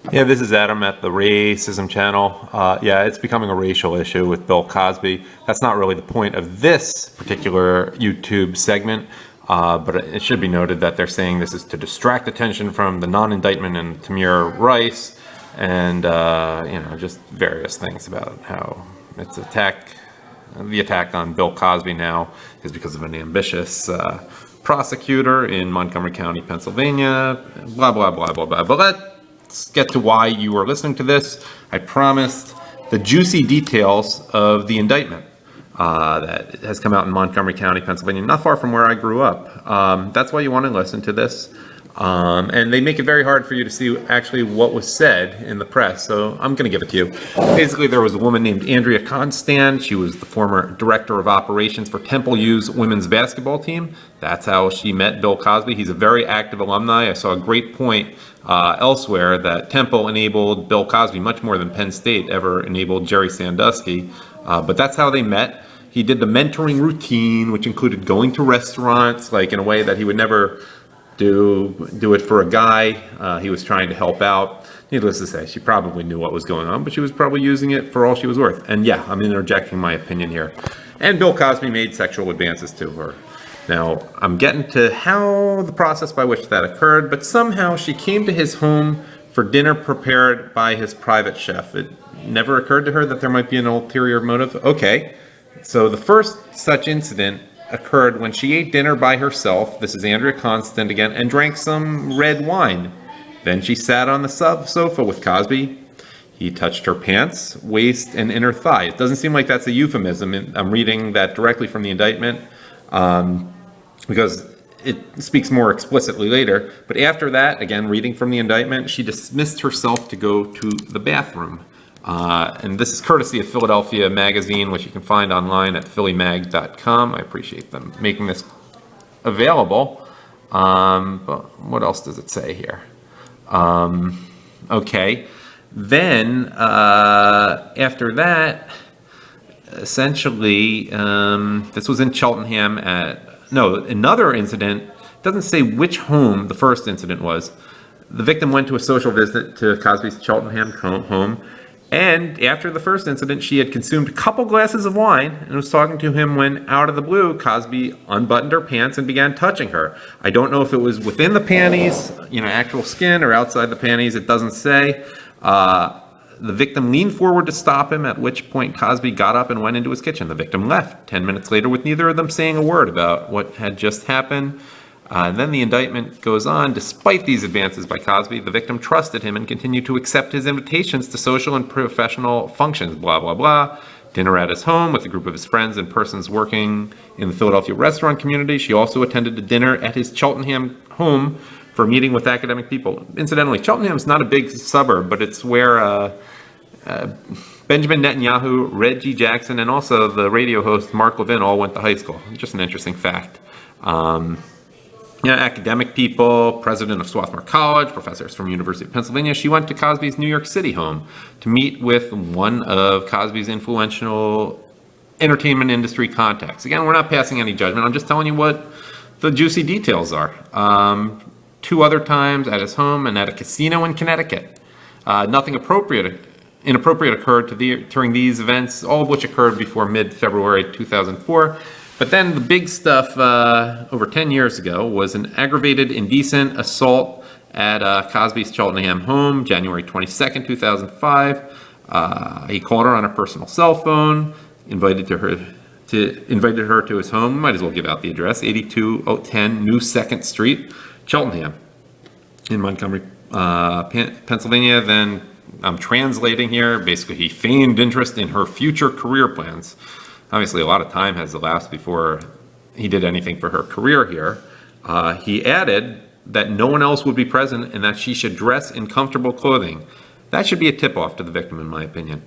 Yeah, this is Adam at the Racism Channel. Yeah, it's becoming a racial issue with Bill Cosby. That's not really the point of this particular YouTube segment, but it should be noted that they're saying this is to distract attention from the non-indictment in Tamir Rice and, just various things about how it's the attack on Bill Cosby now is because of an ambitious prosecutor in Montgomery County, Pennsylvania, blah, blah, blah, blah, blah. But let's get to why you are listening to this. I promised the juicy details of the indictment that has come out in Montgomery County, Pennsylvania, not far from where I grew up. That's why you want to listen to this. And they make it very hard for you to see actually what was said in the press. So I'm going to give it to you. Basically, there was a woman named Andrea Constant. She was the former director of operations for Temple U's women's basketball team. That's how she met Bill Cosby. He's a very active alumni. I saw a great point elsewhere that Temple enabled Bill Cosby much more than Penn State ever enabled Jerry Sandusky. But that's how they met. He did the mentoring routine, which included going to restaurants, like in a way that he would never do it for a guy. He was trying to help out. Needless to say, she probably knew what was going on, but she was probably using it for all she was worth. And yeah, I'm interjecting my opinion here. And Bill Cosby made sexual advances to her. Now, I'm getting to how the process by which that occurred, but somehow she came to his home for dinner prepared by his private chef. It never occurred to her that there might be an ulterior motive. Okay, so the first such incident occurred when she ate dinner by herself, this is Andrea Constant again, and drank some red wine. Then she sat on the sofa with Cosby. He touched her pants, waist, and inner thigh. It doesn't seem like that's a euphemism. I'm reading that directly from the indictment because it speaks more explicitly later. But after that, again, reading from the indictment, she dismissed herself to go to the bathroom. And this is courtesy of Philadelphia Magazine, which you can find online at phillymag.com. I appreciate them making this available. But what else does it say here? Okay. Then, after that, essentially, this was in Cheltenham another incident, doesn't say which home the first incident was. The victim went to a social visit to Cosby's Cheltenham home. And after the first incident, she had consumed a couple glasses of wine and was talking to him when, out of the blue, Cosby unbuttoned her pants and began touching her. I don't know if it was within the panties, actual skin, or outside the panties. It doesn't say. The victim leaned forward to stop him, at which point Cosby got up and went into his kitchen. The victim left 10 minutes later with neither of them saying a word about what had just happened. And then the indictment goes on. Despite these advances by Cosby, the victim trusted him and continued to accept his invitations to social and professional functions, blah, blah, blah. Dinner at his home with a group of his friends and persons working in the Philadelphia restaurant community. She also attended a dinner at his Cheltenham home for a meeting with academic people. Incidentally, Cheltenham is not a big suburb, but it's where Benjamin Netanyahu, Reggie Jackson, and also the radio host Mark Levin all went to high school. Just an interesting fact. Academic people, president of Swarthmore College, professors from University of Pennsylvania. She went to Cosby's New York City home to meet with one of Cosby's influential entertainment industry contacts. Again, we're not passing any judgment. I'm just telling you what the juicy details are. 2 other times at his home and at a casino in Connecticut. Nothing inappropriate occurred during these events, all of which occurred before mid-February 2004. But then the big stuff over 10 years ago was an aggravated indecent assault at Cosby's Cheltenham home, January 22nd, 2005. He called her on her personal cell phone, invited her to his home. Might as well give out the address, 8210 New 2nd Street, Cheltenham, in Montgomery, Pennsylvania. Then I'm translating here. Basically, he feigned interest in her future career plans. Obviously, a lot of time has elapsed before he did anything for her career here. He added that no one else would be present and that she should dress in comfortable clothing. That should be a tip-off to the victim, in my opinion.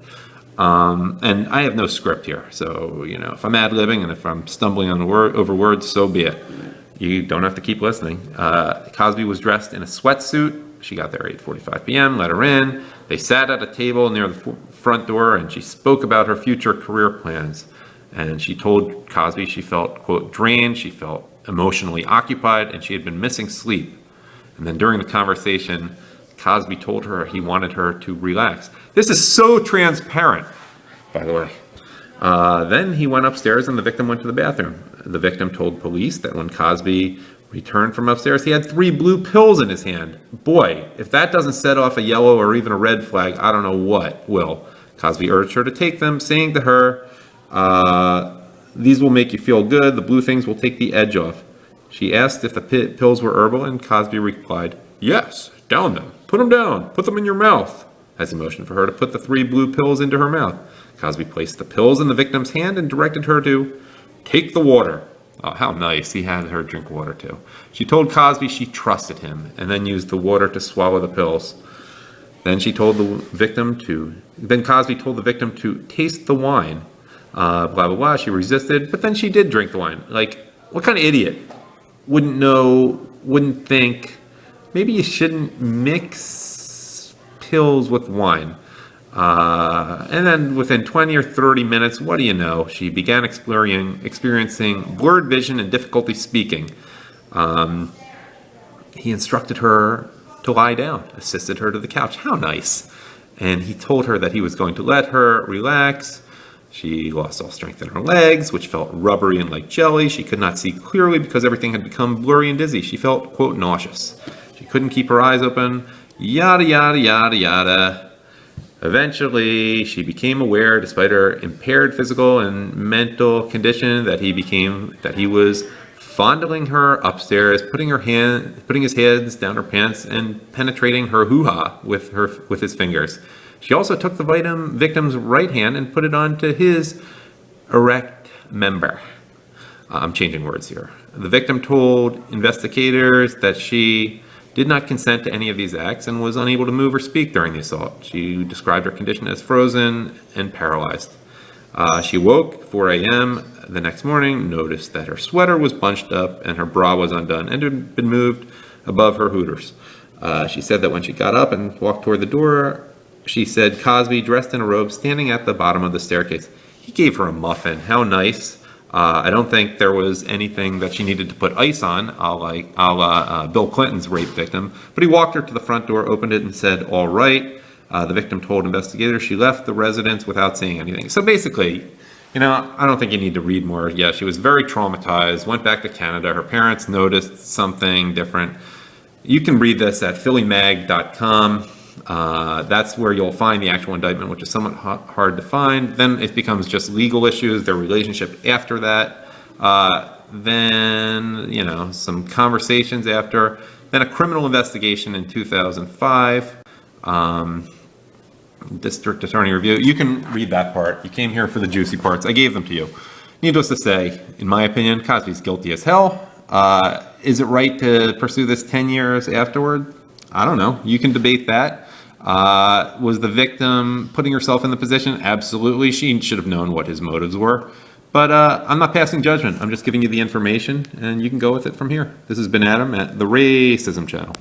And I have no script here, so if I'm ad-libbing and if I'm stumbling on over words, so be it. You don't have to keep listening. Cosby was dressed in a sweatsuit. She got there at 8:45 p.m., let her in. They sat at a table near the front door, and she spoke about her future career plans. And she told Cosby she felt, quote, drained, she felt emotionally occupied, and she had been missing sleep. And then during the conversation, Cosby told her he wanted her to relax. This is so transparent, by the way. Then he went upstairs and the victim went to the bathroom. The victim told police that when Cosby returned from upstairs, he had 3 blue pills in his hand. Boy, if that doesn't set off a yellow or even a red flag, I don't know what will. Cosby urged her to take them, saying to her, these will make you feel good. The blue things will take the edge off. She asked if the pills were herbal, and Cosby replied, yes, down them. Put them down. Put them in your mouth. As he motioned for her to put the 3 blue pills into her mouth. Cosby placed the pills in the victim's hand and directed her to take the water. Oh, how nice. He had her drink water too. She told Cosby she trusted him and then used the water to swallow the pills. Then Cosby told the victim to taste the wine. Blah, blah, blah. She resisted, but then she did drink the wine. Like, what kind of idiot wouldn't know, wouldn't think, maybe you shouldn't mix pills with wine. And then within 20 or 30 minutes, what do you know? She began experiencing blurred vision and difficulty speaking. He instructed her to lie down, assisted her to the couch. How nice. And he told her that he was going to let her relax. She lost all strength in her legs, which felt rubbery and like jelly. She could not see clearly because everything had become blurry and dizzy. She felt, quote, nauseous. She couldn't keep her eyes open. Yada, yada, yada, yada. Eventually, she became aware, despite her impaired physical and mental condition, that he was fondling her upstairs, putting his hands down her pants, and penetrating her hoo-ha with his fingers. She also took the victim's right hand and put it onto his erect member. I'm changing words here. The victim told investigators that she did not consent to any of these acts and was unable to move or speak during the assault. She described her condition as frozen and paralyzed. She woke 4 a.m. the next morning, noticed that her sweater was bunched up and her bra was undone and had been moved above her hooters. She said that when she got up and walked toward the door, she said Cosby, dressed in a robe, standing at the bottom of the staircase. He gave her a muffin. How nice. I don't think there was anything that she needed to put ice on, a la Bill Clinton's rape victim. But he walked her to the front door, opened it, and said, all right. The victim told investigators she left the residence without saying anything. So basically, I don't think you need to read more. Yeah, she was very traumatized, went back to Canada. Her parents noticed something different. You can read this at phillymag.com. That's where you'll find the actual indictment, which is somewhat hard to find. Then it becomes just legal issues, their relationship after that. Then, some conversations after. Then a criminal investigation in 2005. District Attorney review. You can read that part. You came here for the juicy parts. I gave them to you. Needless to say, in my opinion, Cosby's guilty as hell. Is it right to pursue this 10 years afterward? I don't know. You can debate that. Was the victim putting herself in the position? Absolutely. She should have known what his motives were. But I'm not passing judgment. I'm just giving you the information, and you can go with it from here. This has been Adam at the Racism Channel.